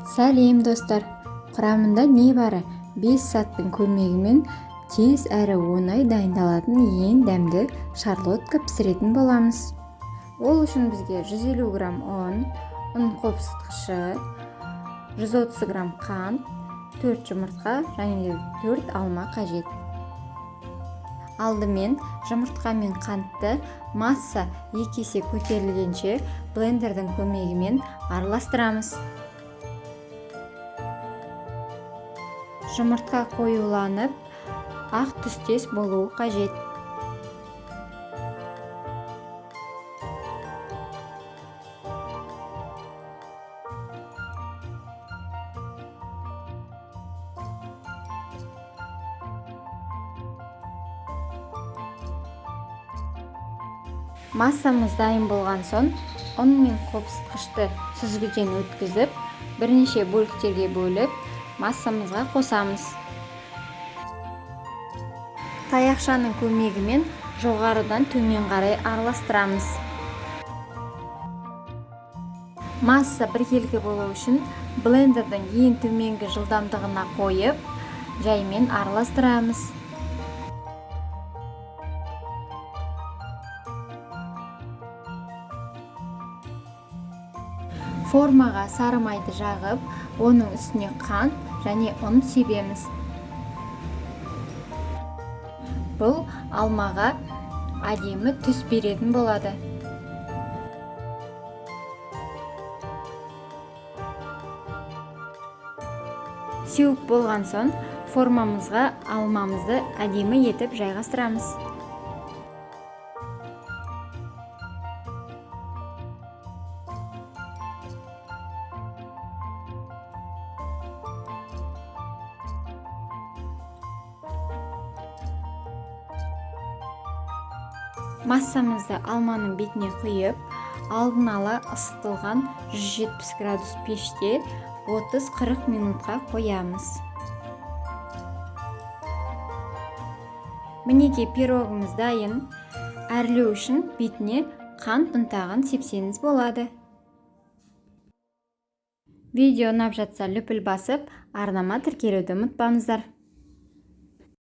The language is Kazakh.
Сәлем достар, құрамында небәрі 5 саттың көмегімен тез әрі оңай дайындалатын ең дәмді шарлотка пісіретін боламыз. Ол үшін бізге 150 грамм ұн қопсытқышы, 130 грамм қант, 4 жұмыртқа және 4 алма қажет. Алдымен жұмыртқа мен қантты масса 2 есе көтерілгенше блендердің көмегімен араластырамыз. Жұмыртқа қоюланып, ақ түстес болуы қажет. Массамыз дайын болған соң, ұн мен қопсытқышты сүзгіден өткізіп, бірнеше бөліктерге бөліп, массамызға қосамыз. Таяқшаның көмегімен жоғарыдан төмен қарай араластырамыз. Масса біркелкі болу үшін блендердің ең төменгі жылдамдығына қойып, жаймен араластырамыз. Формаға сары майды жағып, оның үстіне қант және ұн себеміз. Бұл алмаға әдемі түс беретін болады. Сеуіп болған соң, формамызға алмамызды әдемі етіп жайғастырамыз. Массамызды алманың бетіне құйып, алдын ала ысытылған 170 градус пеште 30-40 минутқа қоямыз. Мінекей пирогымыз дайын. Әрлеу үшін бетіне қант ұнтағын сепсеңіз болады. Видео ұнап жатса лүпіл басып, арнама тіркелуді ұмытпаңыздар.